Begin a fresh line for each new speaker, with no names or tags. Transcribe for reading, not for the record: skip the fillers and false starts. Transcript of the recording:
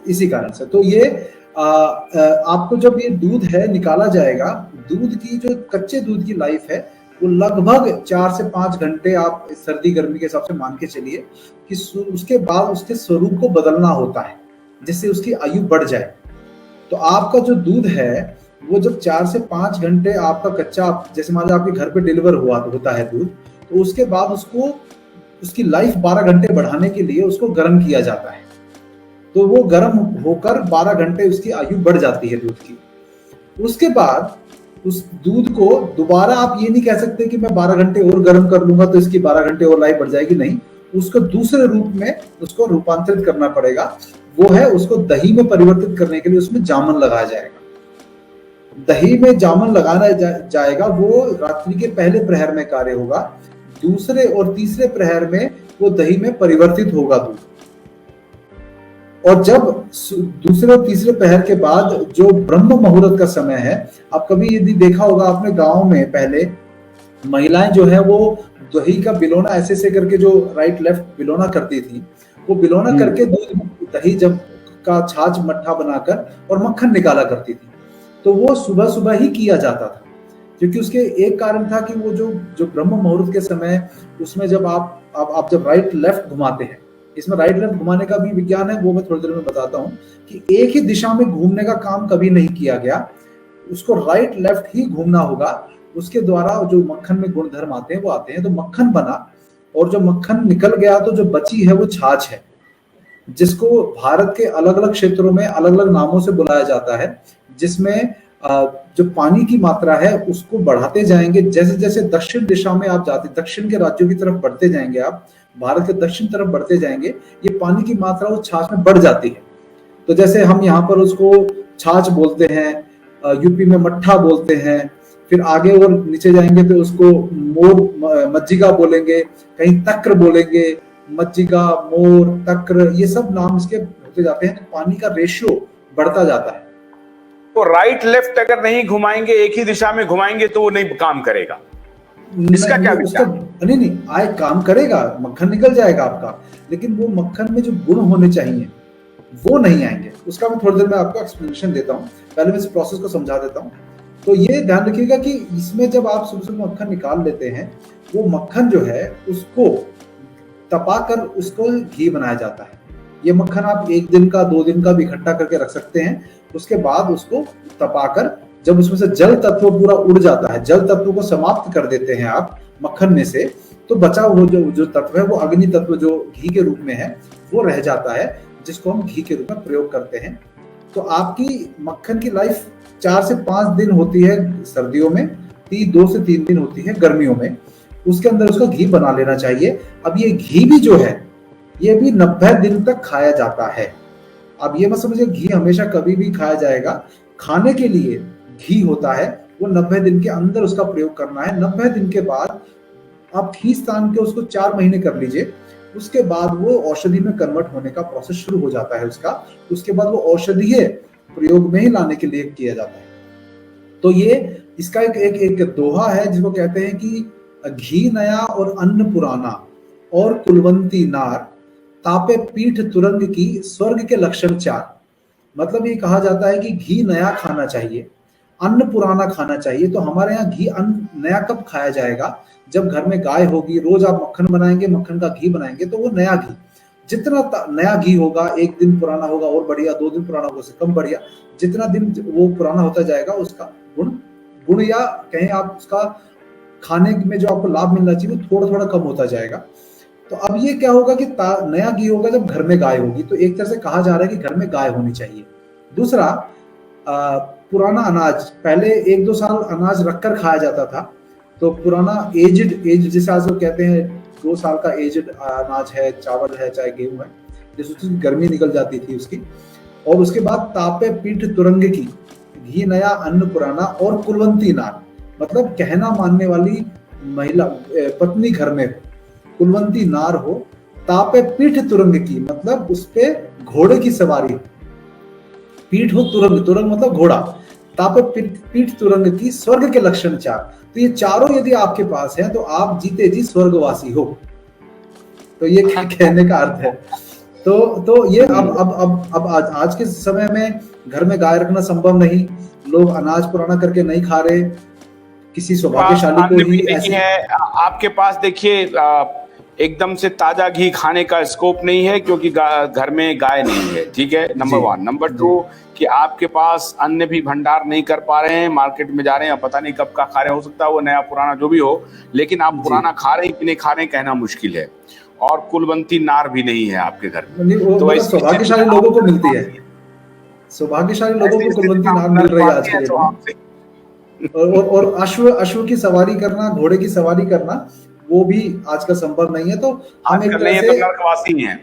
इसी कारण से। तो ये आपको जब ये दूध है निकाला जाएगा, दूध की जो कच्चे दूध की लाइफ है वो लगभग 4 से 5 घंटे आप सर्दी गर्मी के हिसाब से मान के चलिए कि उसके बाद उसके स्वरूप को बदलना होता है जिससे उसकी आयु बढ़ जाए। तो आपका जो दूध है वो जब 4 से 5 घंटे आपका कच्चा, जैसे मान लो आपके घर पे डिलीवर होता है दूध, तो उसके बाद उसको उसकी लाइफ 12 घंटे बढ़ाने के लिए उसको गर्म किया जाता है। तो वो गर्म होकर 12 घंटे उसकी आयु बढ़ जाती है दूध की। उसके बाद उस दूध को दोबारा आप ये नहीं कह सकते कि मैं 12 घंटे और गर्म कर लूंगा तो इसकी 12 घंटे और लाइफ बढ़ जाएगी, नहीं, उसको दूसरे रूप में उसको रूपांतरित करना पड़ेगा। वो है उसको दही में परिवर्तित करने के लिए उसमें जामन लगाया जाएगा। दही में जामन लगाना जाएगा, वो रात्रि के पहले प्रहर में कार्य होगा, दूसरे और तीसरे प्रहर में वो दही में परिवर्तित होगा दूध। और जब दूसरे और तीसरे प्रहर के बाद जो ब्रह्म मुहूर्त का समय है, आप कभी यदि देखा होगा आपने गांव में पहले महिलाएं जो है वो दही का बिलोना ऐसे ऐसे करके जो राइट लेफ्ट बिलोना करती थी, वो बिलोना करके दूध दही जब का छाछ मट्ठा बनाकर और मक्खन निकाला करती थी। तो वो सुबह सुबह ही किया जाता था, क्योंकि उसके एक कारण था कि वो जो ब्रह्म मुहूर्त के समय उसमें जब आप जब राइट लेफ्ट घुमाते हैं, इसमें राइट लेफ्ट घुमाने का भी विज्ञान है, वो मैं थोड़ी देर में बताता हूँ कि एक ही दिशा में घूमने का काम कभी नहीं किया गया, उसको राइट लेफ्ट ही घूमना होगा। उसके द्वारा जो मक्खन में गुणधर्म आते हैं वो आते हैं। तो मक्खन बना, और जो मक्खन निकल गया तो जो बची है वो छाछ है, जिसको भारत के अलग अलग क्षेत्रों में अलग अलग नामों से बुलाया जाता है, जिसमें जो पानी की मात्रा है उसको बढ़ाते जाएंगे। जैसे जैसे दक्षिण दिशा में आप जाते, दक्षिण के राज्यों की तरफ बढ़ते जाएंगे, आप भारत के दक्षिण तरफ बढ़ते जाएंगे, ये पानी की मात्रा उस छाछ में बढ़ जाती है। तो जैसे हम यहाँ पर उसको छाछ बोलते हैं, यूपी में मट्ठा बोलते हैं, फिर आगे और नीचे जाएंगे तो उसको मोर मज्जिगा बोलेंगे, कहीं तक्र बोलेंगे, मज्जिगा, मोर, तक्र, ये सब नाम इसके होते जाते हैं। पानी का रेशियो बढ़ता जाता है।
तो राइट लेफ्ट अगर नहीं घुमाएंगे, एक ही दिशा में घुमाएंगे तो वो नहीं काम करेगा, इसका क्या विचार?
नहीं आए, काम करेगा, मक्खन निकल जाएगा आपका, लेकिन वो मक्खन में जो गुण होने चाहिए वो नहीं आएंगे। उसका मैं थोड़ी देर में आपको एक्सप्लेनेशन देता हूँ, पहले मैं इस प्रोसेस को समझा देता हूँ। तो ये ध्यान रखिएगा कि इसमें जब आप सुबह सुबह मक्खन निकाल लेते हैं, वो मक्खन जो है उसको तपाकर उसको घी बनाया जाता है। ये मक्खन आप 1 दिन का 2 दिन का भी इकट्ठा करके रख सकते हैं। उसके बाद उसको तपाकर जब उसमें से जल तत्व पूरा उड़ जाता है, जल तत्व को समाप्त कर देते हैं आप मक्खन में से, तो बचा वो जो तत्व है वो अग्नि तत्व जो घी के रूप में है वो रह जाता है, जिसको हम घी के रूप में प्रयोग करते हैं। तो आपकी मक्खन की लाइफ 4 से 5 दिन होती है सर्दियों में, 2 से 3 दिन होती है गर्मियों में। उसके अंदर उसका घी बना लेना चाहिए। अब ये घी भी जो है ये भी 90 दिन तक खाया जाता है। अब ये मत समझिए घी हमेशा कभी भी खाया जाएगा, खाने के लिए घी होता है, वो 90 दिन के अंदर उसका प्रयोग करना है। 90 दिन के बाद आप घी स्थान के उसको 4 महीने कर लीजिए, उसके बाद वो औषधि में कन्वर्ट होने का प्रोसेस शुरू हो जाता है उसका। उसके बाद वो औषधीय प्रयोग में ही लाने के लिए किया जाता है। तो ये इसका एक दोहा है जिसको कहते हैं कि घी नया और अन्न पुराना और कुलवंती नार, तापे पीठ तुरंग की स्वर्ग के लक्षण 4। मतलब ये कहा जाता है कि घी नया खाना चाहिए, अन्न पुराना खाना चाहिए। तो हमारे यहाँ घी अन्न नया कब खाया जाएगा? जब घर में गाय होगी, रोज आप मक्खन बनाएंगे, मक्खन का घी बनाएंगे, तो वो नया घी, जितना नया घी होगा, 1 दिन पुराना होगा और बढ़िया, 2 दिन पुराना होगा उससे कम बढ़िया, जितना दिन वो पुराना होता जाएगा उसका गुण या कहें आप उसका खाने में जो आपको लाभ मिलना चाहिए वो थोड़ा थोड़ा कम होता जाएगा। तो अब ये क्या होगा कि नया घी होगा जब घर में गाय होगी, तो एक तरह से कहा जा रहा है कि घर में गाय होनी चाहिए। दूसरा, पुराना अनाज, पहले 1-2 साल अनाज रखकर खाया जाता था, तो पुराना एज जिसे आज लोग कहते हैं 2 साल का एजड अनाज है, चावल है चाहे गेहूं है, जिससे उसकी गर्मी निकल जाती थी उसकी। और उसके बाद तापे पीठ तुरंग की, घी नया अन्न पुराना और कुलवंती नार, मतलब कहना मानने वाली महिला पत्नी घर में हो, कुलवंती नार हो, तापे पीठ तुरंग की, मतलब उस पे घोड़े की सवारी, पीठ हो तुरंग, तुरंग मतलब घोड़ा, तापे पीठ तुरंग की स्वर्ग के लक्षण 4। तो ये चारों यदि आपके पास है तो आप जीते जी स्वर्गवासी हो। तो ये क्या कहने का अर्थ है तो ये अब आज के समय में घर में गाय रखना संभव नहीं, लोग अनाज पुराना करके नहीं खा रहे, किसी सौभाग्यशाली को ही ऐसी
है। आपके पास देखिए एकदम से ताजा घी खाने का स्कोप नहीं है क्योंकि घर में गाय नहीं है, ठीक है, नंबर 1। नंबर 2 कि आपके पास अन्न भी भंडार नहीं कर पा रहे हैं, मार्केट में जा रहे हैं, पता नहीं कब का खा रहे, हो सकता है वो नया पुराना जो भी हो, लेकिन आप पुराना खा रहे हैं कि नहीं खा रहे हैं कहना मुश्किल है। और कुलवंती नार भी नहीं है आपके घर में,
तो सौभाग्यशाली लोगों को मिलती है, सौभाग्यशाली लोगों को कुलवंती नार मिल रही है आज के डेट में। और अश्व की सवारी करना, घोड़े की सवारी करना, वो भी आज का संभव नहीं है। तो हम एक तरह से
नरकवासी हैं।